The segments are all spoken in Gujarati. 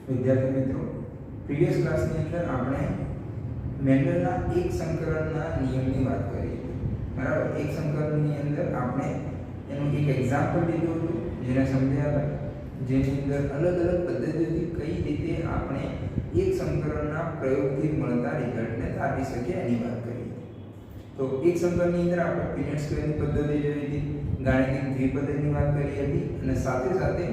વિદ્યાર્થી મિત્રો, પ્રીવિયસ ક્લાસની અંદર આપણે મેન્ડલના એક સંકલનના નિયમની વાત કરી. બરાબર, એક સંકલનની અંદર આપણે એનું એક એક્ઝામ્પલ લીધું હતું જેને સમજ્યા, જેની અંદર અલગ અલગ પદ્ધતિથી કઈ રીતે આપણે એક સંકલનના પ્રયોગથી મળતા રિઝલ્ટને તારવી શકીએ એની વાત કરી. તો એક સંકલનની અંદર આપણે પિનિયડ સ્ક્વેરની પદ્ધતિ જોઈ હતી, ગાણિતિક દ્વિપદની વાત કરી હતી અને સાથે સાથે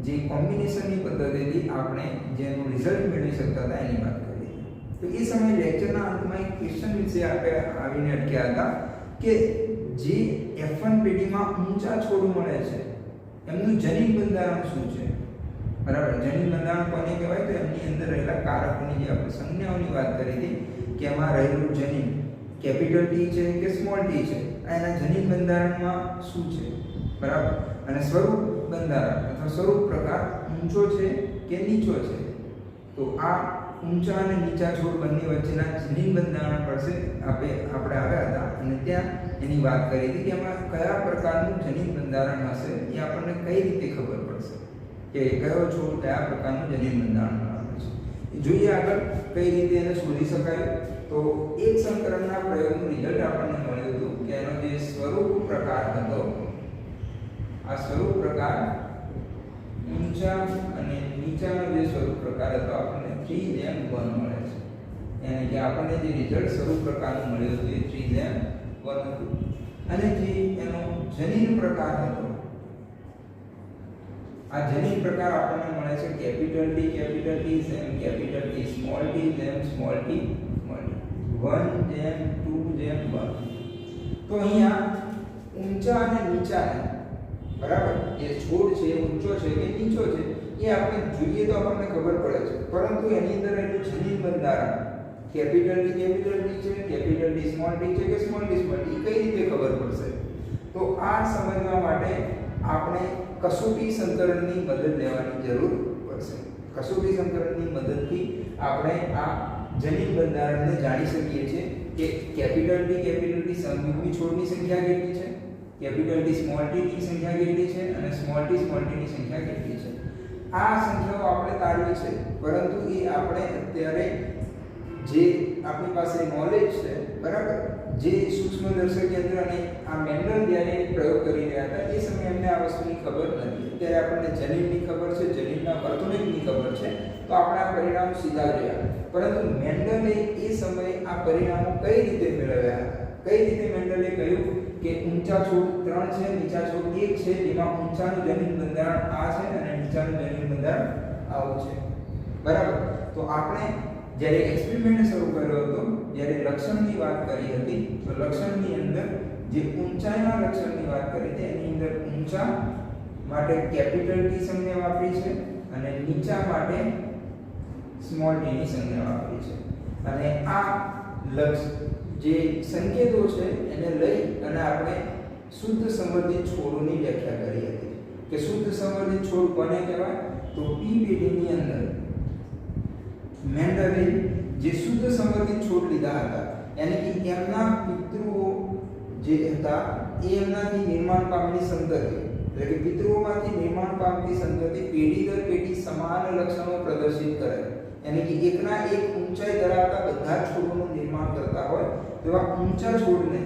જે કોમ્બિનેશનની પદ્ધતિથી આપણે જેનું રિઝલ્ટ મેળવી શકતા હતા એની વાત કરી. તો એ સમયે લેક્ચરના અંતમાં એક ક્વેશ્ચન વિશે આપણે આવીને અટક્યા હતા કે જે F1 પેઢીમાં ઊંચા છોડ મળે છે એમનું જનીન બંધારણ શું છે. બરાબર, જનીન બંધારણ કોને કહેવાય? તો એમની અંદર રહેલા કારકોની જે આપણે સંજ્ઞાઓની વાત કરી હતી કે એમાં રહેલું જનીન કેપિટલ T છે કે સ્મોલ t છે, એના જનીન બંધારણમાં શું છે. બરાબર, અને સ્વરૂપ બંધારણ અથવા સ્વરૂપ પ્રકાર ઊંચો છે કે નીચો છે. તો આ ઊંચા અને નીચા છોડ બંને વચ્ચેના જનીન બંધારણ પર છે આપણે આવ્યા હતા અને ત્યાં એની વાત કરી હતી કે એમાં કયા પ્રકારનું જનીન બંધારણ હશે એ આપણને કઈ રીતે ખબર પડશે કે કયો છોડ કયા પ્રકારનું જનીન બંધારણ ધરાવે છે. જોઈએ આગળ કઈ રીતે એને શોધી શકાય. તો એક સંકલનના પ્રયોગનું રિઝલ્ટ આપણને મળ્યું હતું કે એનો જે સ્વરૂપ પ્રકાર હતો, આ સ્વરૂપ પ્રકાર ઊંચા અને નીચાનો જે સ્વરૂપ પ્રકાર હતો આપણને 3:1 મળે છે. એટલે કે આપણને જે રિઝલ્ટ સ્વરૂપ પ્રકારનું મળ્યું હતું એ 3:1 હતું. અને જે એનો જનીન પ્રકાર હતો, આ જનીન પ્રકાર આપણને મળે છે કેપિટલ T જેમ કેપિટલ T, સ્મોલ t જેમ સ્મોલ t, 1:2:1. તો અહીંયા ઊંચા અને નીચાને, બરાબર, જે છોડ છે ઊંચો છે કે નીચો છે એ આપણે જોઈએ તો આપણને ખબર પડે છે, પરંતુ એની અંદર એટલું જનીન બંધારણ કેપિટલ T છે, કેપિટલ T સ્મોલ t છે કે સ્મોલ t કઈ રીતે ખબર પડશે? તો આ સમજવા માટે આપણે કસોટી સંકલનની મદદ લેવાની જરૂર પડશે. કસોટી સંકલનની મદદથી આપણે આ જનીન બંધારણને જાણી શકીએ છીએ કે કેપિટલ T સમયુગ્મી છોડની સંખ્યા કેટલી છે, કેપિટલ T સ્મોલ t ની સંખ્યા કેટલી છે અને સ્મોલ t ની સંખ્યા કેટલી છે. આ સંખ્યાઓ આપણે તારવી છે, પરંતુ એ આપણે અત્યારે જે આપણી પાસે નોલેજ છે, બરાબર, જે સૂક્ષ્મદર્શક યંત્ર અને આ મેન્ડલ જ્યારે પ્રયોગ કરી રહ્યા હતા એ સમયે અમને આ વસ્તુની ખબર નથી. અત્યારે આપણને જનીનની ખબર છે, જનીનના વર્તણૂકની ખબર છે, તો આપણે આ પરિણામ સીધા જોયા. પરંતુ મેન્ડલે એ સમયે આ પરિણામો કઈ રીતે મેળવ્યા હતા? કઈ રીતે મેન્ડલે કહ્યું કે ઊંચા છોડ 3 છે, નીચા છોડ 1 છે, જેમાં ઊંચાનું જનીન બંધારણ આ છે અને નીચાનું જનીન બંધારણ આવું છે. બરાબર, તો આપણે જ્યારે એક્સપેરિમેન્ટ શરૂ કર્યો હતો, જ્યારે લક્ષણની વાત કરી હતી, તો લક્ષણની અંદર જે ઊંચાઈના લક્ષણની વાત કરી હતી એની અંદર ઊંચા માટે કેપિટલ T સંજ્ઞા વાપરી છે અને નીચા માટે સ્મોલ t ની સંજ્ઞા વાપરી છે. અને આ જે સંકેતો છે એને લઈ અને આપણે શુદ્ધ સંવર્ધિત છોડોની વ્યાખ્યા કરી હતી કે શુદ્ધ સંવર્ધિત છોડ કોને કહેવાય? તો P પેઢીની અંદર મેન્ડલે જે શુદ્ધ સંવર્ધિત છોડ લીધા હતા, એટલે કે એમના પિતૃઓ જે હતા એ એમનાથી નિર્માણ પામેલી સંતતિ, એટલે કે પિતૃઓમાંથી નિર્માણ પામતી સંતતિ પેઢી દર પેઢી સમાન લક્ષણો પ્રદર્શિત કરે, એટલે કે એકના એક ઊંચાઈ ધરાવતા બધા છોડોનું નિર્માણ કરતા હોય તેવા ઊંચા છોડને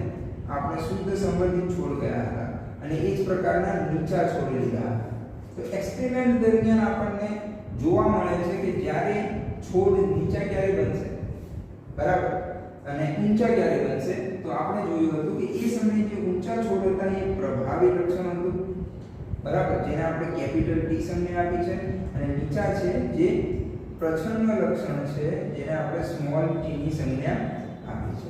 આપણે શુદ્ધ સંવર્ધિત છોડ કહ્યા હતા અને એ જ પ્રકારના નીચા છોડ લીધા હતા. તો એક્સપેરિમેન્ટ દરમિયાન આપણને જોવા મળે છે કે જ્યારે છોડ નીચા ક્યારે બનશે, બરાબર, અને ઊંચા ક્યારે બનશે, તો આપણે જોયું હતું કે એ સમયે જે ઊંચા છોડ હતા એ પ્રભાવી લક્ષણ હતું, બરાબર, જેને આપણે કેપિટલ T સંજ્ઞા આપી છે, અને નીચા છે જે પ્રચ્છન્ન લક્ષણ છે જેને આપણે સ્મોલ t ની સંજ્ઞા આપી છે.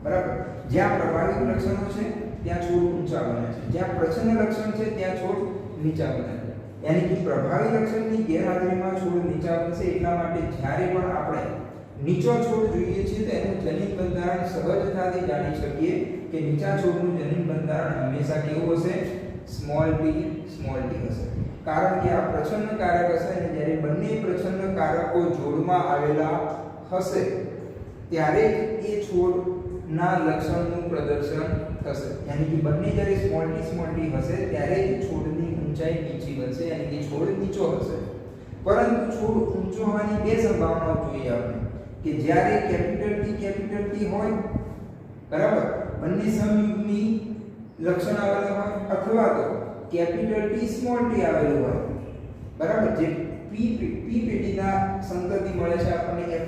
બરાબર, જ્યાં પ્રભાવી લક્ષણો છે ત્યાં છોડ ઊંચા બને છે, જ્યાં પ્રચ્છન્ન લક્ષણ છે ત્યાં છોડ નીચા બને છે. યાની કે પ્રભાવી લક્ષણની ગેરહાજરીમાં છોડ નીચા બનશે. એટલા માટે જ્યારે પણ આપણે નીચો છોડ જોઈએ છીએ તો એનું જનીન બંધારણ સહજતાથી જાણી શકીએ કે નીચા છોડનું જનીન બંધારણ હંમેશા કેવું હશે? સ્મોલ t હશે. કારણ કે આ પ્રચ્છન્ન કારક હશે અને જ્યારે બંને પ્રચ્છન્ન કારકો જોડમાં આવેલા હશે ત્યારે એ છોડના લક્ષણનું પ્રદર્શન થશે. યાની કે બંને જ્યારે સ્મોલ t હશે ત્યારે જ છોડની ઊંચાઈ નીચી બનશે, યાની કે છોડ નીચો હશે. પરંતુ છોડ ઊંચો હોવાની બે સંભાવનાઓ જોઈએ આપણે કે જ્યારે કેપિટલ T હોય બરાબર બંને સમયુગ્મી લક્ષણ આવેલા હોય અથવા તો કેપિટલ T સ્મોલ t આવેલું હોય બરાબર જે p પેઢીના સંતતિ મળે છે આપણને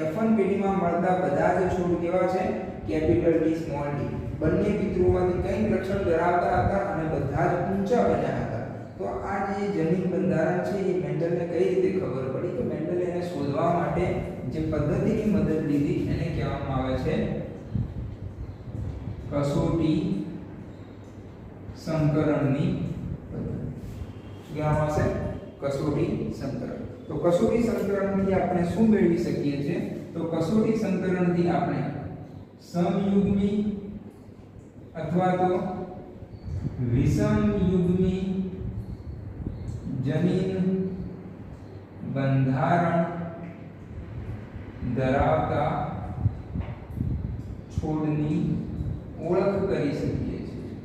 F1 પેઢીમાં મળતા બધા જ છોડ કેવા છે કેપિટલ T સ્મોલ t બંને પિતૃઓમાંથી કંઈક લક્ષણ ધરાવતા હતા અને બધા જ ઊંચા બન્યા હતા તો આ જે જનીન બંધારણ છે એ મેન્ડલને કઈ રીતે ખબર પડી તો મેન્ડલે એને શોધવા માટે જે પદ્ધતિની મદદ લીધી એને કહેવામાં આવે છે કસોટી સંકરણની પદ્ધતિ શું કહેવામાં આવશે કસોટી સંકરણ તો કસોટી સંકરણથી આપણે શું મેળવી શકીએ છીએ તો કસોટી સંકરણથી આપણે સમયુગ્મી અથવા તો વિષમયુગ્મી જનીન બંધારણ ધરાવતા છોડની ઓળખ કરી શકીએ છીએ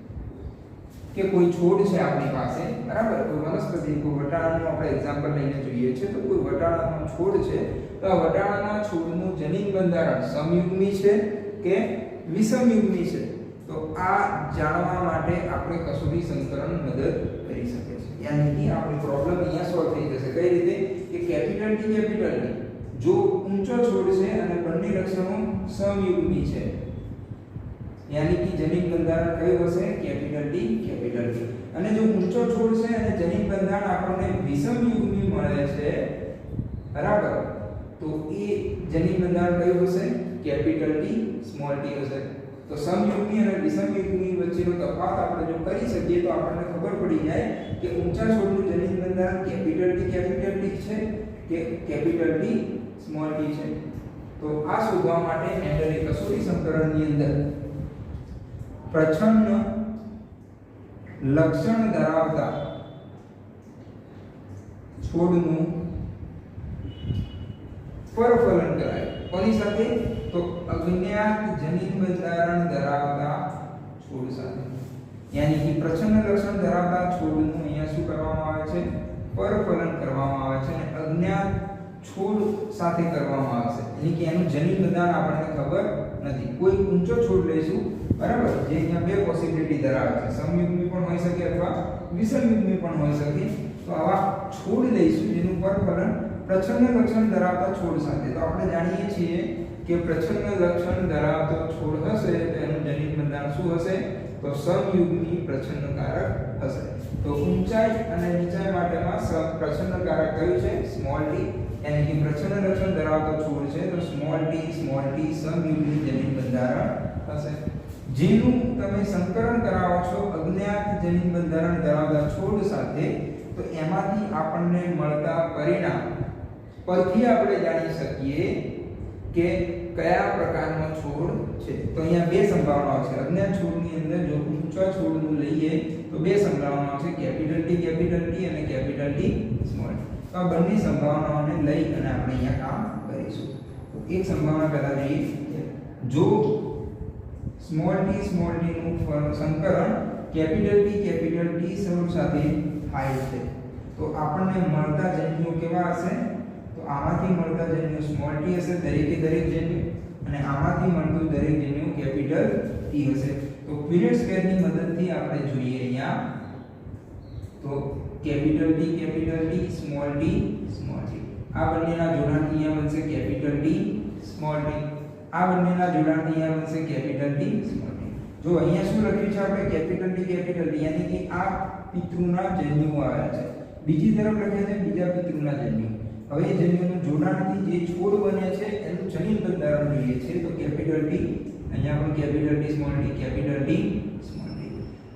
કે કોઈ છોડ છે આપણી પાસે બરાબર કોઈ વનસ્પતિ કોઈ વટાણાનું આપણે એક્ઝામ્પલ લઈને જોઈએ છે તો કોઈ વટાણાનો છોડ છે તો આ વટાણાના છોડનું જનીન બંધારણ સમયુગ્મી છે કે વિષમયુગ્મી છે તો આ જાણવા માટે આપણે કસોટી સંકરણ મદદ કરી શકે છે યાની કે આપણી પ્રોબ્લેમ અહીંયા સોલ્વ થઈ જશે કઈ રીતે કે કેપિટલ T જો ઊંચો છોડ છે અને બંને લક્ષણો સમયુગ્મી છે યાની કે જનીન બંધારણ કયું હશે કેપિટલ T અને જો ઊંચો છોડ છે અને જનીન બંધારણ આપણને વિષમયુગ્મી મળે છે બરાબર તો એ જનીન બંધારણ કયું હશે કેપિટલ T સ્મોલ t હશે તો સમયુગ્મી અને વિષમયુગ્મી વચ્ચેનો તફાવત આપણે જો કરી શકીએ તો આપણને ખબર પડી જાય કે ઊંચા છોડનું જનીન બંધારણ કેપિટલ T છે કે કેપિટલ T સ્મોલ t છે તો આ શોધવા માટે મેન્ડલે કસોટી સંકરણની અંદર પ્રચ્છન્ન લક્ષણ ધરાવતા છોડનું પરફલન કરાય કોની સાથે તો અજ્ઞાત જનીન બંધારણ ધરાવતા છોડ સાથે યાની કે પ્રચ્છન્ન લક્ષણ ધરાવતા છોડનું અહીંયા શું કરવામાં આવે છે પરફલન કરવામાં આવે છે અને અજ્ઞાત છોડ સાથે કરવામાં આવશે એટલે કે એનું જનીન બંધારણ આપણને ખબર નથી કોઈ ઊંચો છોડ લઈશું બરાબર જે અહીંયા બે પોસિબિલિટી ધરાવે છે સમયુગ્મી પણ હોઈ શકે અથવા વિષમયુગ્મી પણ હોઈ શકે તો આવા છોડ લઈશું જેનું પરફલન પ્રચ્છન્ન લક્ષણ ધરાવતા છોડ સાથે તો આપણે જાણીએ છીએ કે પ્રચ્છન્ન લક્ષણ ધરાવતો છોડ હશે તો એનું જનીન બંધારણ શું હશે તો સમયુગ્મી પ્રચ્છન્નકારક હશે તો ઊંચાઈ અને નીચાઈ માટેમાં પ્રચ્છન્નકારક કયું છે સ્મોલ t यानी कि प्रच्छन्न लक्षण धरावतो छोड़ છે તો સ્મોલ t સમયુગ્મી જનીન બંધારણ હશે જેનું તમે સંકરણ કરાવો છો અજ્ઞાત જનીન બંધારણ ધરાવતા છોડ સાથે તો એમાંથી આપણને મળતા પરિણામ પરથી આપણે જાણી શકીએ કે કયા પ્રકારનો છોડ છે તો અહીંયા બે સંભાવનાઓ છે અજ્ઞાત છોડની અંદર જો ઊંચા છોડનું લઈએ તો બે સંભાવનાઓ છે કેપિટલ T અને કેપિટલ T સ્મોલ t તો આ બંને સંભાવનાઓને લઈ અને આપણે અહીંયા કામ કરીશું તો એક સંભાવના પહેલા જોઈએ જો સ્મોલ t નું સંકરણ કેપિટલ T સ્વરૂપ સાથે થાય છે તો આપણને મળતા જન્યુઓ કેવા હશે તો આમાંથી મળતા જન્યુઓ સ્મોલ t હશે દરેકે દરેક જન્યુ અને આમાંથી મળતું દરેક જન્યુ કેપિટલ T હશે તો પીરિયડ સ્ક્વેરની મદદથી આપણે જોઈએ અહીંયા તો કેપિટલ T સ્મોલ t આ બંનેના જોડાણથી અહીંયા બનશે કેપિટલ T સ્મોલ t આ બંનેના જોડાણથી અહીંયા બનશે કેપિટલ T સ્મોલ t જો અહીંયા શું લખ્યું છે આપણે કેપિટલ T યાની કે આ પિતૃના જન્યુઓ આવ્યા છે બીજી તરફ લખ્યા છે બીજા પિતૃના જન્યુ હવે એ જન્યુનું જોડાણથી જે છોડ બને છે એનું જનીન બંધારણ જોઈએ છે તો કેપિટલ T અહીંયા પણ કેપિટલ T સ્મોલ t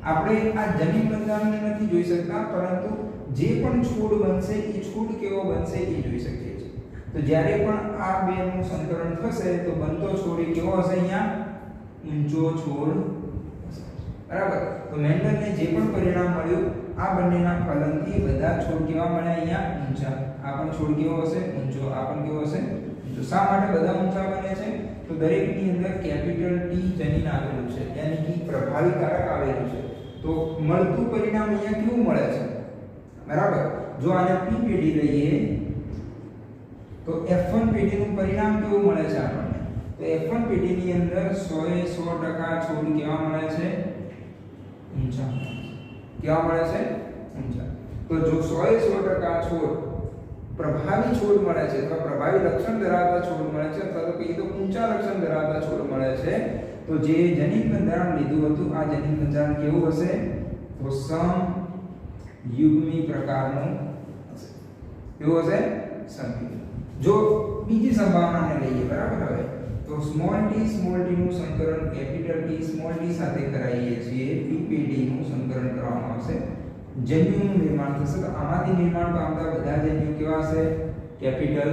આપણે આ જનીન બંધારણને નથી જોઈ શકતા પરંતુ જે પણ છોડ બનશે એ છોડ કેવો બનશે એ જોઈ શકીએ છીએ તો જ્યારે પણ આ બેનું સંકરણ થશે તો બનતો છોડ કેવો હશે અહીંયા ઊંચો છોડ બરાબર તો મેન્ડલને જે પણ પરિણામ મળ્યું આ બંનેના ફલનથી બધા છોડ કેવા મળ્યા અહીંયા ઊંચા આ પણ છોડ કેવો હશે ઊંચો આ પણ કેવો હશે ઊંચો શા માટે બધા ઊંચા બને છે તો દરેકની અંદર કેપિટલ T જનીન આવેલું છે યાની કે પ્રભાવી કારક આવેલું છે તો મળતું પરિણામ અહીંયા કેવું મળે છે બરાબર જો આને p પેઢી લઈએ તો F1 પેઢીનું પરિણામ કેવું મળે છે આપણને? તો F1 પેઢીની અંદર 100% છોડ કેવા મળે છે? ઊંચા. કેવા મળે છે? ઊંચા. તો જો 100% છોડ પ્રભાવી છોડ મળે છે અથવા પ્રભાવી લક્ષણ ધરાવતા છોડ મળે છે અથવા તો કહીએ તો ઊંચા લક્ષણ ધરાવતા છોડ મળે છે, તો જે જનીન બંધારણ લીધું હતું આ જનીન બંધારણ કેવું હશે? તો સમયુગ્મી પ્રકારનું હશે. કેવું હશે? સમયુગ્મી. જો બીજી સંભાવનાને લઈએ, બરાબર, હવે તો સ્મોલ t નું સંકરણ કેપિટલ T સ્મોલ t સાથે કરાવીએ છીએ, p પેઢી નું સંકરણ કરવામાં આવશે, જન્યુનું નિર્માણ થશે. તો આમાંથી નિર્માણ પામતા બધા જન્યુ કેવા હશે? કેપિટલ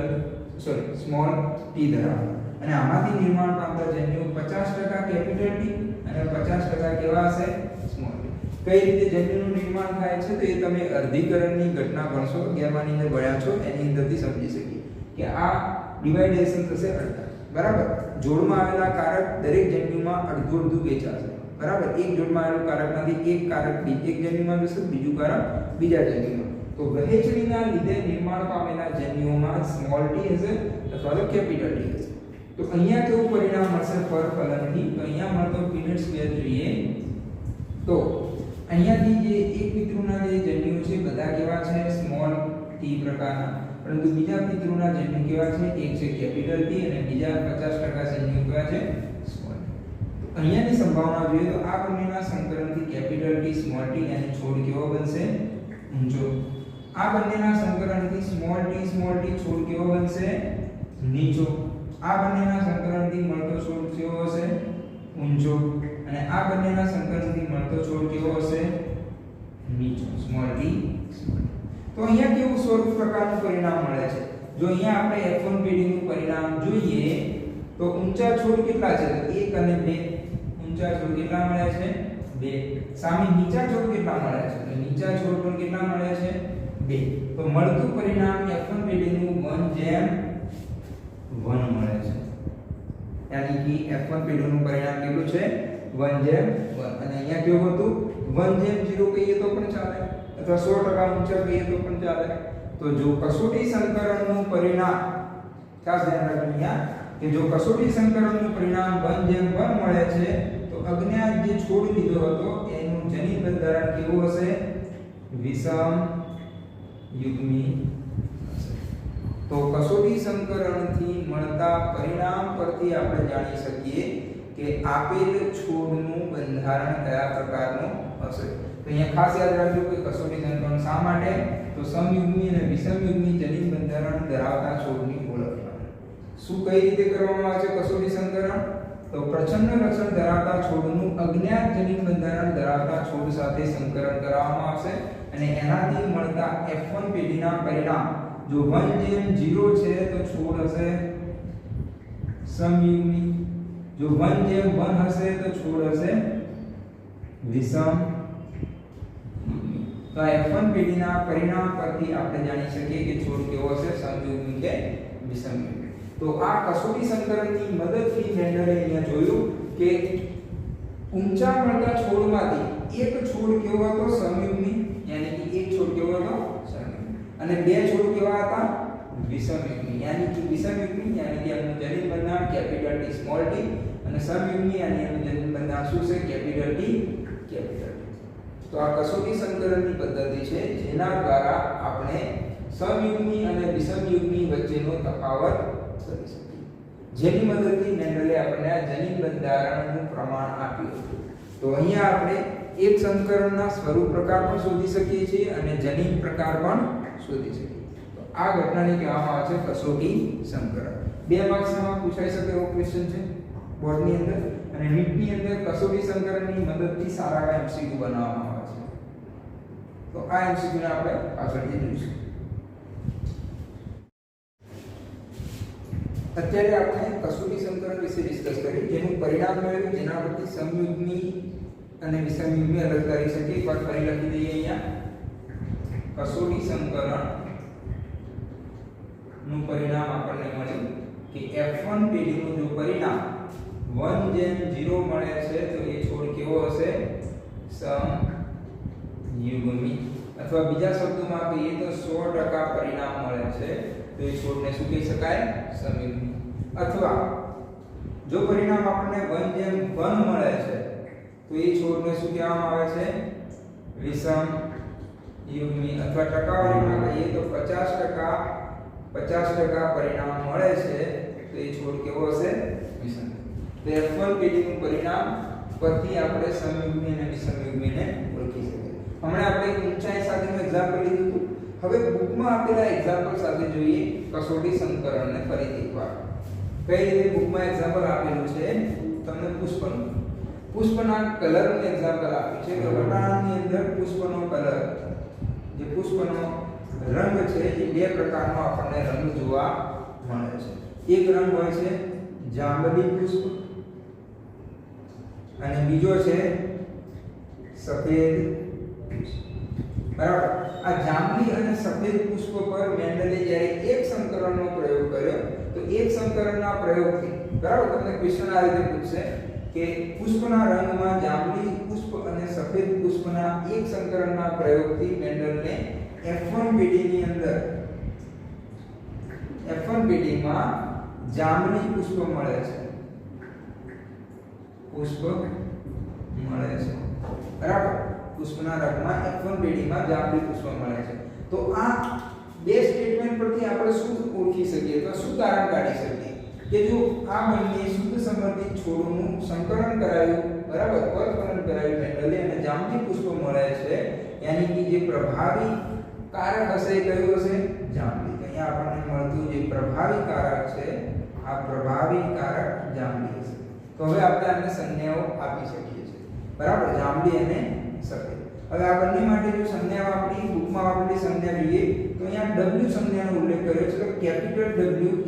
સ્મોલ t ધરાવતા. અને આમાંથી નિર્માણ પામતા જન્યુ 50% કેપિટલ T અને 50% કેવા હશે? Small t. કઈ રીતે જન્યુનું નિર્માણ થાય છે તો એ તમે અર્ધીકરણની ઘટના ભણશો, 11 ની અંદર ભણ્યા છો, એની અંદરથી સમજી શકીએ કે આ ડિવાઇડેશન થશે અડધા. બરાબર, જોડમાં આવેલા કારક દરેક જન્યુમાં અડધું અડધું વેચાશે. બરાબર, એક જોડમાં આવેલું કારકમાંથી એક કારક એક જન્યુમાં જશે, બીજું કારક બીજા જન્યુમાં. તો વહેંચણીના લીધે નિર્માણ પામેલા જન્યુઓમાં સ્મોલ t હશે અથવા તો કેપિટલ T હશે. તો અહીંયા કેવું પરિણામ મળશે પરફલનથી? તો અહીંયા મળતો પીનટ સ્ક્વેર જોઈએ તો અહીંયાથી જે એક પિતૃના જે જન્યુ છે બધા કેવા છે? સ્મોલ t પ્રકારના. પરંતુ બીજા પિતૃના જન્યુ કેવા છે? એક છે કેપિટલ T અને બીજા 50% જન્યુ કેવા છે? સ્મોલ. તો અહીંયાની સંભાવના જોઈએ તો આ બંનેના સંકરણથી કેપિટલ T સ્મોલ t અને છોડ કેવો બનશે? ઊંચો. આ બંનેના સંકરણથી સ્મોલ t છોડ કેવો બનશે? નીચો. આ બંનેના સંકરણથી મળતો છોડ કેવો હશે? ઊંચો. અને આ બંનેના સંકરણથી મળતો છોડ કેવો હશે? નીચો. Small t small. તો અહીંયા કેવું સ્વરૂપ પ્રકારનું પરિણામ મળે છે? જો અહીંયા આપણે F1 પેઢીનું પરિણામ જોઈએ તો ઊંચા છોડ કેટલા છે? તો 1 અને 2. ઊંચા છોડ કેટલા મળે છે? 2. સામે નીચા છોડ કેટલા મળે છે? તો નીચા છોડ પણ કેટલા મળે છે? 2. તો મળતું પરિણામ F1 પેઢીનું 1:1 મળે છે. યાની કે F1 પેઢીનું પરિણામ કેટલું છે? 1:1. અને અહીંયા કેવું હતું? 1:0 કહીએ તો પણ ચાલે અથવા 100% ઊંચા કહીએ તો પણ ચાલે. તો જો કસોટી સંકરણનું પરિણામ, ખાસ ધ્યાન રાખજો અહીંયા કે જો કસોટી સંકરણનું પરિણામ 1:1 મળે છે તો અજ્ઞાત જે છોડ લીધો હતો એનું જનીન બંધારણ કેવું હશે? વિષમ યુગ્મી હશે. તો કસોટી સંકરણથી મળતા પરિણામ પરથી આપણે જાણી શકીએ કે આપેલ છોડનું બંધારણ કયા પ્રકારનું હશે. તો અહીંયા ખાસ યાદ રાખજો કે કસોટી સંકરણ શા માટે? તો સમયુગ્મી અને વિષમયુગ્મી જનીન બંધારણ ધરાવતા છોડની ઓળખ. શું કઈ રીતે કરવામાં આવે છે કસોટી સંકરણ? તો પ્રચ્છન્ન લક્ષણ ધરાવતા છોડનું અજ્ઞાત જનીન બંધારણ ધરાવતા છોડ સાથે સંકરણ કરવામાં આવશે અને એનાથી મળતા F1 પેઢીના પરિણામ જો 1:0 છે તો છોડ હશે સમયુગ્મી, જો 1:1 હશે તો છોડ હશે વિષમ. તો F1 પેઢીના પરિણામ પરથી આપણે જાણી શકીએ કે છોડ કેવો હશે? સમયુગ્મી કે વિષમયુગ્મી. તો આ કસોટી સંકરણની મદદથી મેન્ડલે અહીંયા જોયું કે ઊંચા મળતા છોડમાંથી એક છોડ કેવો હતો? સમયુગ્મી. યાની કે એક છોડ કેવો હતો? સમયુગ્મી. અને બે છોડ કેવા હતા? વિષમયુગ્મી. યાની કે વિષમયુગ્મી યાની કે એનું જનીન બંધારણ કેપિટલ T સ્મોલ t અને સમયુગ્મી યાની એનું જનીન બંધારણ શું છે? Capital T capital T. તો આ કસોટી સંકરણની પદ્ધતિ છે જેના દ્વારા આપણે સમયુગ્મી અને વિષમયુગ્મી વચ્ચેનો તફાવત કરી શકીએ, જેની મદદથી મેન્ડલે આપણને આ જનીન બંધારણનું પ્રમાણ આપ્યું હતું. તો અહીંયા આપણે એક સંકરણના સ્વરૂપ પ્રકાર પણ શોધી શકીએ છીએ અને જનીન પ્રકાર પણ શોધી શકીએ. તો આ ઘટનાને કહેવામાં આવે છે કસોટી સંકરણ. 2 માર્ક્સમાં પૂછાઈ શકે એવો ક્વેશ્ચન છે બોર્ડની અંદર અને નીટની અંદર કસોટી સંકરણની મદદથી સારા એમસીક્યુ બનાવવામાં આવે છે. તો આ એમસીક્યુને આપણે પાછળથી જોઈશું. અત્યારે આપણે કસોટી સંકરણ વિશે ડિસ્કસ કરી, જેનું પરિણામ મેળવ્યું, જેના પરથી સમયુગ્મી અને વિષમયુગ્મી અલગ કરી શકીએ. એકવાર ફરી લખી દઈએ અહીંયા. કસોટી સંકરણ નું પરિણામ આપણને મળ્યું કે F1 પેઢીનું જો પરિણામ 1:0 મળે છે તો એ છોડ કેવો હશે? સમયુગ્મી અથવા બીજા શબ્દોમાં કહીએ તો 100% પરિણામ મળે છે તો એ છોડને શું કહી શકાય? સમયુગ્મી. અથવા જો પરિણામ આપણને 1:1 મળે છે તો એ છોડને શું કહેવામાં આવે છે? વિષમ યુગ્મી. અથવા ટકાવારીમાં કહીએ તો 50% પરિણામ મળે છે તો એ છોડ કેવો હશે? વિષમ. તો F1 પેઢીનું પરિણામ પરથી આપણે સમયુગ્મી અને વિષમયુગ્મીને ઓળખી શકીએ. હમણાં આપણે ઊંચાઈ સાથેનું એક્ઝામ્પલ લીધું હતું. હવે બુકમાં આપેલા એક્ઝામ્પલ સાથે જોઈએ કસોટી સંકરણને ફરીથી એકવાર. કઈ રીતે બુકમાં એક્ઝામ્પલ આપેલું છે? તમને પુષ્પના કલરનું એક્ઝામ્પલ આપ્યું છે કે વટાણાની અંદર પુષ્પનો કલર, જે પુષ્પનો રંગ છે એ બે પ્રકારનો આપણને રંગ જોવા મળે છે. એક રંગ હોય છે જાંબલી પુષ્પ અને બીજો છે સફેદ પુષ્પ. બરાબર. આ જાંબલી અને સફેદ પુષ્પ પર મેન્ડલે જ્યારે એક સંકરણનો પ્રયોગ કર્યો તો એક સંકરણના પ્રયોગથી, બરાબર, તમને ક્વેશ્ચન આ રીતે પૂછશે કે પુષ્પના રંગમાં જાંબલી પુષ્પ અને સફેદ પુષ્પના એક સંકરણના પ્રયોગથી મેન્ડલને F1 પેઢીમાં જાંબલી પુષ્પ મળે છે. બરાબર. પુષ્પના રંગમાં F1 પેઢીમાં જાંબલી પુષ્પ મળે છે. તો આ બે સ્ટેટમેન્ટ પરથી આપણે શું ઓળખી શકીએ? તો શું તારણ કાઢી શકીએ કે જો આ બંને શુદ્ધ સમર્થિત છોડનું સંકરણ કરાયું, બરાબર, પરફલન કરાયું મેન્ડલે અને જાંબલી પુષ્પ મળે છે, યાની કે જે પ્રભાવી કારક હશે એ કયું હશે? જાંબલી. અહીંયા આપણને મળતું જે પ્રભાવી કારક છે આ પ્રભાવી કારક જાંબલી હશે. તો હવે આપણે આને સંજ્ઞાઓ આપી શકીએ છીએ, બરાબર, જાંબલી અને સફેદ. હવે આ બંને માટે જો સંજ્ઞાઓ આપણી બુકમાં આપેલી સંજ્ઞા જોઈએ તો અહીંયા W સંજ્ઞાનો ઉલ્લેખ કર્યો છે. તો કેપિટલ W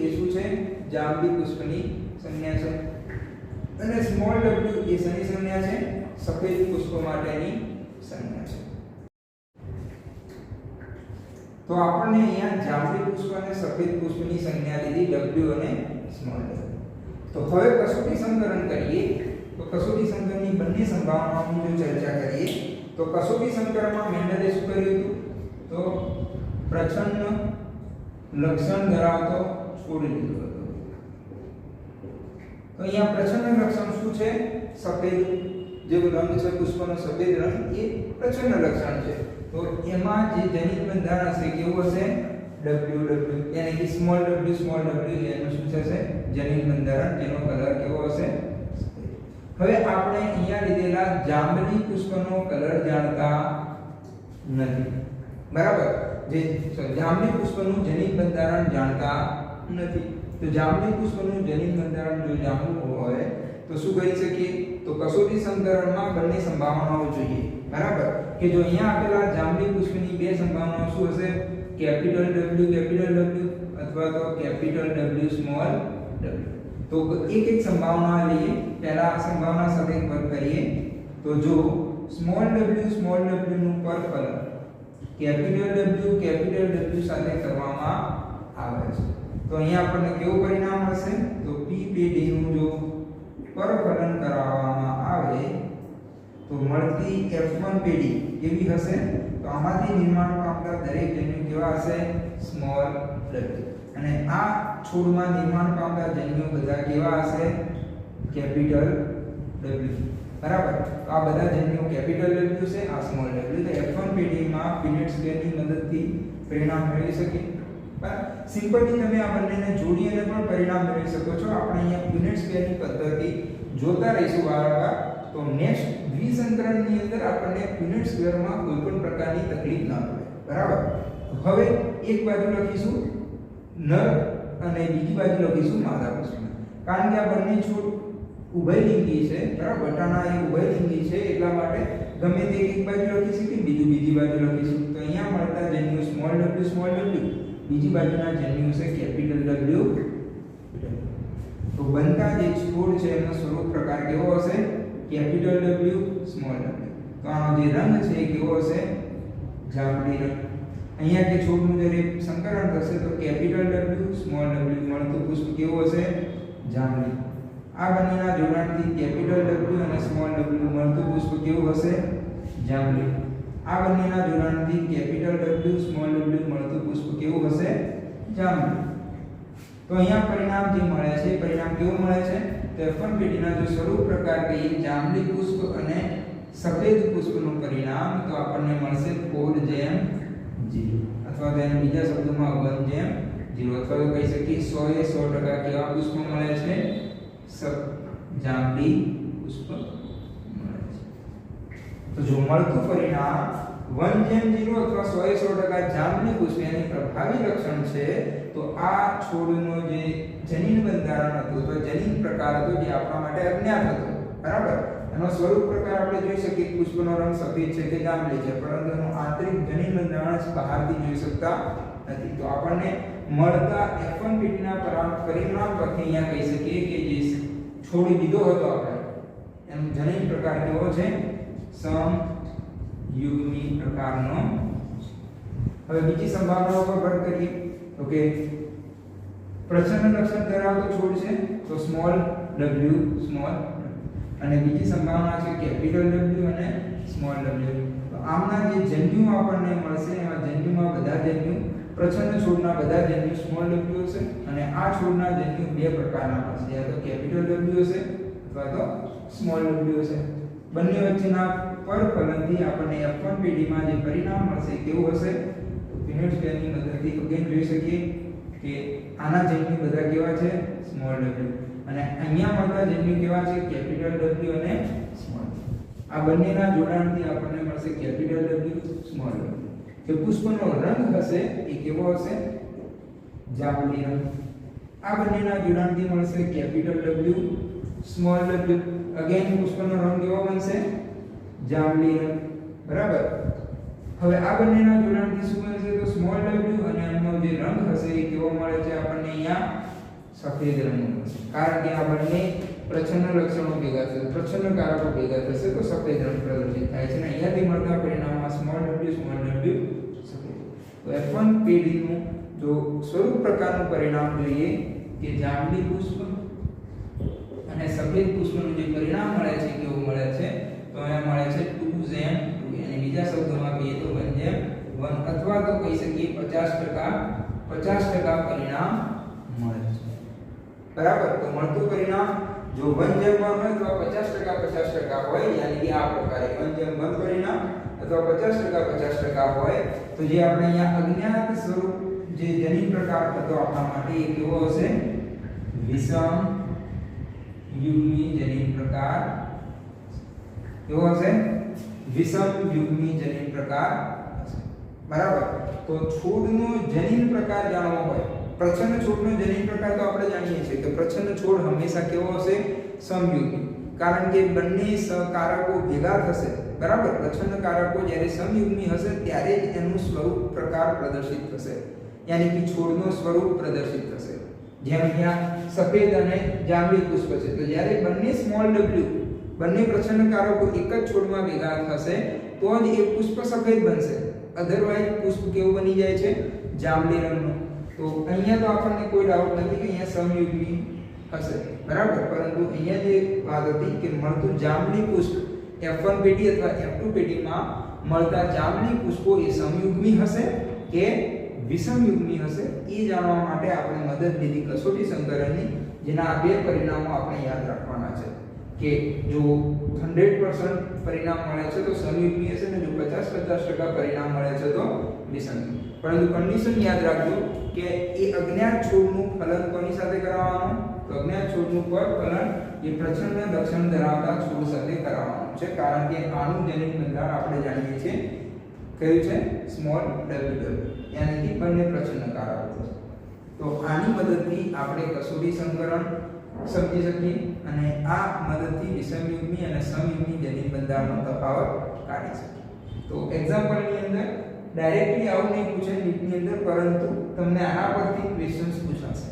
એ શું છે? જાંબલી પુષ્પની સંજ્ઞા છે અને સ્મોલ w એ શેની સંજ્ઞા છે? સફેદ પુષ્પ માટેની સંજ્ઞા છે. તો આપણને અહીંયા જાંબલી પુષ્પ અને સફેદ પુષ્પની સંજ્ઞા લીધી w અને સ્મોલ w. તો હવે કસોટી સંકરણ કરીએ તો કસોટી સંકરણની બંને સંભાવનાઓની જો ચર્ચા કરીએ તો કસોટી સંકરણમાં મેન્ડલે શું કર્યું હતું? તો પ્રચ્છન્ન લક્ષણ ધરાવતો છોડ લીધો હતો. તો અહીંયા પ્રચ્છન્ન લક્ષણ શું છે? સફેદ જે રંગ છે પુષ્પનો સફેદ રંગ એ પ્રચ્છન્ન લક્ષણ છે. તો એમાં જે જનિત બંધારણ હશે કેવું હશે? WW, યાની કે સ્મોલ w એનું શું થશે? જનિત બંધારણ, જેનો કલર કેવો હશે? હવે આપણે અહીંયા લીધેલા જાંબલી પુષ્પનો કલર જાણતા નથી, બરાબર, જે જાંબલી પુષ્પનું જનિત બંધારણ જાણતા નથી. તો જાંબલી પુષ્પનું જનિત બંધારણ જો જાણવું હોય તો શું કરી શકીએ? તો કસોટી સંકરણમાં બંને સંભાવનાઓ જોઈએ, બરાબર, કે જો અહીંયા આપેલા જાંબલી પુષ્પની બે સંભાવનાઓ શું હશે? કેપિટલ W અથવા તો કેપિટલ W સ્મોલ w. તો એક સંભાવના લઈએ. પહેલા આ સંભાવના સાથે વર્ક કરીએ તો જો સ્મોલ w નું પરફલન કેપિટલ W સાથે કરવામાં આવે છે તો અહીંયા આપણને કેવું પરિણામ મળશે? તો P પેઢીનું જો પરફલન કરાવવામાં આવે તો મળતી F1 પેઢી કેવી હશે? તો આમાંથી નિર્માણ પામતા દરેક જન્યુ કેવા હશે? Small w. અને આ છોડમાં નિર્માણ પામતા જન્યુ બધા કેવા હશે? કેપિટલ W, બરાબર. તો આ બધા જન્યુ કેપિટલ W છે, આ સ્મોલ w. તો F1 પેઢીમાં પીનેટ સ્ક્વેરની મદદથી પરિણામ મેળવી શકીએ. બરાબર. સિમ્પલી તમે આ બંનેને જોડી અને પણ પરિણામ મેળવી શકો છો. આપણે અહીંયા પીનેટ સ્ક્વેરની પદ્ધતિ જોતા રહીશું વારંવાર. તો નેક્સ્ટ દ્વિસંકરણની અંદર આપણને પીનેટ સ્ક્વેરમાં કોઈ પણ પ્રકારની તકલીફ ના પડે, બરાબર. હવે એક બાજુ લખીશું નર અને બીજી બાજુ લખીશું માદા પુષ્પ. કારણ કે આ બંને છોડ ઉભયલિંગી છે, બરાબર, વટાણા એ ઉભયલિંગી છે એટલા માટે ગમે તે એક બાજુ લખીશું કે બીજી બાજુ લખીશું. તો અહીંયા મળતા જન્યુ સ્મોલ w, બીજી બાજુના જન્યુ છે કેપિટલ W. તો બનતા જે છોડ છે એનો સ્વરૂપ પ્રકાર કેવો હશે? Capital W small w. તો આનો જે રંગ છે એ કેવો હશે? જાંબલી રંગ. અહીંયા જે છોડનું જ્યારે સંકરણ થશે તો કેપિટલ W સ્મોલ w મળતું પુષ્પ કેવું હશે? જાંબલી. આ બંનેના જોડાણથી કેપિટલ W અને સ્મોલ w મળતું પુષ્પ કેવું હશે? જાંબલી. આ બંનેના જોડાણથી કેપિટલ W સ્મોલ w મળતું પુષ્પ કેવું હશે? જાંબલી. તો અહીંયા પરિણામ જે મળે છે પરિણામ કેવું મળે છે? તો F1 પેઢીના જો સ્વરૂપ પ્રકાર કહીએ જાંબલી પુષ્પ અને સફેદ પુષ્પનું પરિણામ તો આપણને મળશે 4:0 અથવા તો એને બીજા શબ્દોમાં 1:0 અથવા તો કહી શકીએ 100% કેવા પુષ્પ મળે છે? જાંબલી પુષ્પ મળે છે. તો જો મળતું પરિણામ 1:0 અથવા 100% જાંબલી પુષ્પ એની પ્રભાવી લક્ષણ છે તો આ છોડનો જે જનીન બંધારણ હતું તો જનીન પ્રકાર હતો જે આપણા માટે અજ્ઞાત હતો, બરાબર. એનો સ્વરૂપ પ્રકાર આપણે જોઈ શકીએ પુષ્પનો રંગ સફેદ છે કે જાંબલી છે, પરંતુ એનું આંતરિક જનીન બંધારણ બહારથી જોઈ શકતા નથી. તો આપણને મળતા F1 પેઢીના પરિણામ પરથી અહીંયા કહી શકીએ કે જે છોડ લીધો હતો આપણે એનો જનીન પ્રકાર કેવો છે? સમયુગ્મી પ્રકારનો. હવે બીજી સંભાવનાઓ પર વર્ક કરીએ તો કે પ્રચ્છન્ન લક્ષણ ધરાવતો છોડ છે તો સ્મોલ w સ્મોલ, અને બીજી સંભાવના છે કેપિટલ W અને સ્મોલ w. તો આમના જે જન્યુ આપણને મળશે એમાં જન્યુમાં બધા જન્યુ પ્રચ્છન્ન છોડના બધા જન્યુ સ્મોલ w હશે અને આ છોડના જન્યુ બે પ્રકારના મળશે, યા તો કેપિટલ W હશે અથવા તો સ્મોલ w હશે. બંને વચ્ચેના પરફલનથી આપણને F1 પેઢીમાં જે પરિણામ મળશે કેવું હશે? તો પીનટ સ્કેલની મદદથી અગેન જોઈ શકીએ કે આના જન્યુ બધા કેવા છે? સ્મોલ w, અને અહીંયા મળતા જન્યુ કેવા છે? કેપિટલ W અને સ્મોલ. આ બંનેના જોડાણથી આપણને મળશે કેપિટલ W સ્મોલ w. જે પુષ્પનો રંગ હશે એ કેવો હશે? જાંબલી રંગ. આ બંનેના જોડાણથી મળશે capital W small w. Again પુષ્પનો રંગ કેવો બનશે? જાંબલી રંગ, બરાબર. હવે આ બંનેના જોડાણથી શું બનશે? તો સ્મોલ w અને એનો જે રંગ હશે એ કેવો મળે છે આપણને? અહીંયા સફેદ રંગ મળશે, કારણ કે આ બંને પ્રચ્છન્ન લક્ષણો ભેગા થશે, પ્રચ્છન્ન કારકો ભેગા થશે તો સફેદ રંગ પ્રદર્શિત થાય છે. અને અહીંયાથી મળતા પરિણામમાં સ્મોલ w સફેદ. તો F1 પેઢીનું જો સ્વરૂપ પ્રકારનું પરિણામ જોઈએ કે જાંબલી પુષ્પ અને સફેદ પુષ્પનું જે પરિણામ મળે છે કેવું મળે છે? તો અહીંયા મળે છે 2:2, અને બીજા શબ્દોમાં કહીએ તો 1:1 અથવા તો કહી શકીએ 50% પરિણામ મળે છે, બરાબર. તો મળતું પરિણામ જો 1:1 હોય તો 50% હોય, યાની કે આ પ્રકારે 1:1 પરિણામ અથવા 50% હોય તો જે આપણે અહીંયા અજ્ઞાત સ્વરૂપ જે જનીન પ્રકાર હતો આપણા માટે એ કેવો હશે? વિષમ યુગ્મી જનીન પ્રકાર. કેવો હશે? વિષમ યુગ્મી જનીન પ્રકાર હશે, બરાબર. તો છોડનો જનીન પ્રકાર જાણવો હોય, પ્રચ્છન્ન છોડનો જનીન પ્રકાર તો આપણે જાણીએ છીએ કે પ્રચ્છન્ન છોડ હંમેશા કેવો હશે? સમયુગ્મી, કારણ કે બંને સહકારકો ભેગા થશે, બરાબર. પ્રચ્છન્ન કારકો જ્યારે સમયુગ્મી હશે ત્યારે જ એનું સ્વરૂપ પ્રકાર પ્રદર્શિત થશે, યાની કે છોડનું સ્વરૂપ પ્રદર્શિત થશે. જેમ અહીંયા સફેદ અને જાંબલી પુષ્પ છે તો જ્યારે બંને સ્મોલ w બંને પ્રચ્છન્ન કારકો એક જ છોડમાં ભેગા થશે તો જ એ પુષ્પ સફેદ બનશે, અધરવાઇઝ પુષ્પ કેવું બની જાય છે? જાંબલી રંગનું. તો અહીંયા તો આપણને કોઈ ડાઉટ નથી કે અહીંયા સમયુગ્મી હશે, બરાબર. પરંતુ અહીંયા જે વાત હતી કે મળતું જાંબલી પુષ્પ F1 પેઢી અથવા F2 પેઢીમાં મળતા જાંબલી પુષ્પો એ સમયુગ્મી હશે કે વિષમયુગ્મી હશે એ જાણવા માટે આપણે મદદ લીધી કસોટી સંકલનની, જેના આ બે પરિણામો આપણે યાદ રાખવાના છે કે જો 100% પરિણામ મળે છે તો સમયુગ્મી હશે ને જો 50% પરિણામ મળે છે તો વિષમયુગ્મી. પરંતુ કન્ડિશન યાદ રાખજો કે એ અજ્ઞાત છોડનું ફલન કોની સાથે કરાવવાનું? તો અજ્ઞાત છોડનું ફલન એ પ્રચ્છન્ન લક્ષણ ધરાવતા છોડ સાથે કરાવવાનું છે, કારણ કે આનું જનીન બંધારણ આપણે જાણીએ છીએ કયું છે? સ્મોલ w, યાની કે બંને પ્રચ્છન્ન કારકો છે. તો આની મદદથી આપણે કસોટી સંકલન સમજી શકીએ અને આ મદદથી વિષમયુગ્મી અને સમયુગ્મી જનીન બંધારણનો તફાવત કાઢી શકીએ. તો એક્ઝામ્પલની અંદર ડાયરેક્ટલી આવું નહીં પૂછે નીટની અંદર, પરંતુ તમને આના પરથી ક્વેશ્ચન્સ પૂછાશે,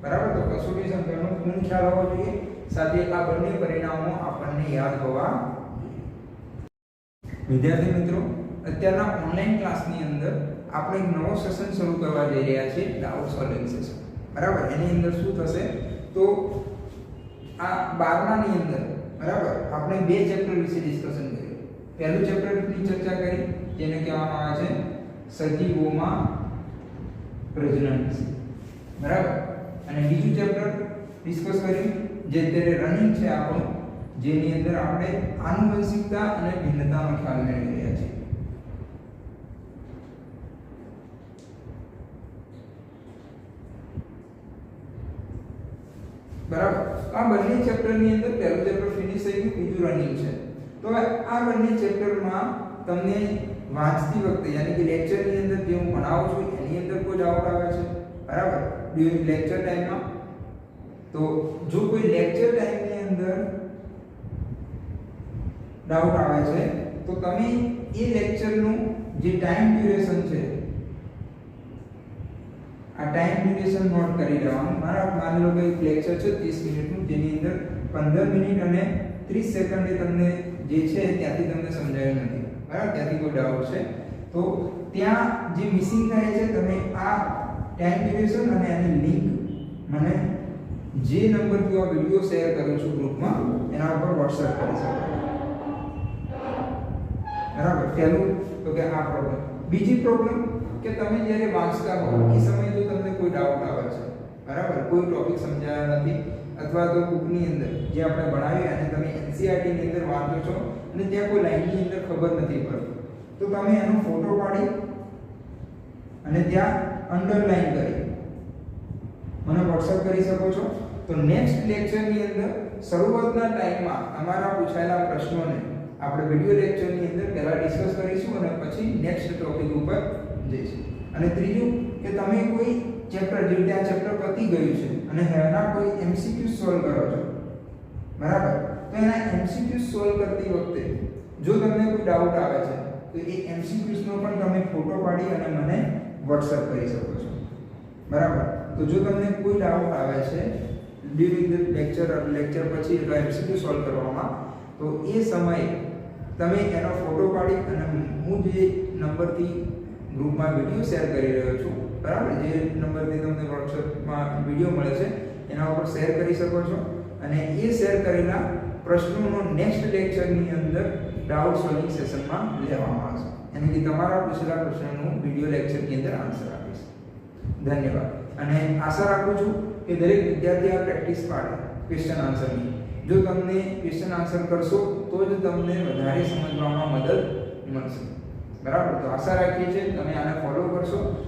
બરાબર. તો કસોટી સંકલનનો પૂર્ણ ખ્યાલ હોવો જોઈએ, સાથે આ બંને પરિણામો આપણને યાદ હોવા જોઈએ. વિદ્યાર્થી મિત્રો, અત્યારના ઓનલાઈન ક્લાસની અંદર આપણે એક નવો સેશન શરૂ કરવા જઈ રહ્યા છીએ, ડાઉટ સોલ્વિંગ સેશન, બરાબર. એની અંદર શું થશે? તો આ 12માની અંદર, બરાબર, આપણે બે ચેપ્ટર વિશે ડિસ્કશન કર્યું. પહેલું ચેપ્ટરની ચર્ચા કરી જેને કહેવામાં આવે છે સજીવોમાં પ્રજનન વિશે, બરાબર. અને બીજું ચેપ્ટર ડિસ્કસ કર્યું જે અત્યારે રનિંગ છે આપણું, જેની અંદર આપણે આનુવંશિકતા અને ભિન્નતાનો ખ્યાલ મેળવી રહ્યા છીએ. બરાબર. આ બંને ચેપ્ટરની અંદર પહેલું ચેપ્ટર ફિનિશ થઈ ગયું, બીજું રનિંગ છે. તો હવે આ બંને ચેપ્ટરમાં તમને વાંચતી વખતે યાની કે લેક્ચરની અંદર જે હું ભણાવું છું એની અંદર કોઈ ડાઉટ આવે છે? બરાબર. ડ્યુરિંગ લેક્ચર ટાઈમમાં તો જો કોઈ લેક્ચર ટાઈમની અંદર ડાઉટ આવે છે તો તમે એ લેક્ચરનું જે ટાઈમ ડ્યુરેશન છે આ ટાઈમ ડ્યુરેશન નોટ કરી લેવાનું. માની લો કે એક લેક્ચર છે 30 મિનિટનું, જેની અંદર 15 મિનિટ અને 30 સેકન્ડે તમને જે છે ત્યાંથી તમને સમજાયું નથી, બરાબર, ત્યાંથી કોઈ ડાઉટ છે તો ત્યાં જે મિસિંગ થાય છે તમે આ ટાઈમ ડ્યુરેશન અને આની લિંક મને જે નંબરથી આ વિડિયો શેર કરું છું ગ્રુપમાં એના ઉપર WhatsApp કરી શકો, બરાબર. પહેલું તો કે આ પ્રોબ્લેમ. બીજી પ્રોબ્લેમ કે તમે જ્યારે વાંચતા હો એ સમયે જો તમને કોઈ ડાઉટ આવે છે, બરાબર, કોઈ ટોપિક સમજાયો નથી અથવા તો બુકની અંદર જે આપણે ભણાવી અને તમે NCERT ની અંદર વાંચો છો અને ત્યાં કોઈ લાઈનની અંદર ખબર નથી પડતી તો તમે એનો ફોટો પાડી અને ત્યાં અંડરલાઈન કરી મને WhatsApp કરી શકો છો. તો નેક્સ્ટ લેક્ચરની અંદર શરૂઆતના ટાઈમમાં અમારા પૂછાયેલા પ્રશ્નોને આપણે વિડિયો લેક્ચરની અંદર પહેલા ડિસ્કસ કરીશું અને પછી નેક્સ્ટ ટોપિક ઉપર જઈશું. અને ત્રીજું કે તમે કોઈ ચેપ્ટર જે ત્યાં ચેપ્ટર પતી ગયું છે અને એના કોઈ MCQ સોલ્વ કરો છો, બરાબર, તો એના MCQ સોલ્વ કરતી વખતે જો તમને કોઈ ડાઉટ આવે છે તો એ MCQs નો પણ તમે ફોટો પાડી અને મને WhatsApp કરી શકો છો, બરાબર. તો જો તમને કોઈ ડાઉટ આવે છે ડ્યુરિંગ ધ લેક્ચર પછી MCQ સોલ્વ કરવામાં તો એ સમયે તમે એનો ફોટો પાડી અને હું જે નંબરથી ગ્રુપમાં વિડિયો શેર કરી રહ્યો છું, બરાબર, જે નંબરથી તમને WhatsAppમાં વિડિયો મળે છે એના ઉપર શેર કરી શકો છો અને એ શેર કરેલા પ્રશ્નોનો નેક્સ્ટ લેક્ચરની અંદર ડાઉટ સોલ્વિંગ સેશનમાં લેવામાં આવશે. એટલે કે તમારા પૂછેલા પ્રશ્નોનું વિડિયો લેક્ચરની અંદર આન્સર આપીશ. ધન્યવાદ. અને આશા રાખું છું કે દરેક વિદ્યાર્થી આ પ્રેક્ટિસ પાડે ક્વેશ્ચન આન્સરની. જો તમને ક્વેશ્ચન આન્સર કરશો તો જ તમને વધારે સમજવામાં મદદ મળશે, બરાબર. તો આશા રાખીએ છીએ તમે આને ફોલો કરશો.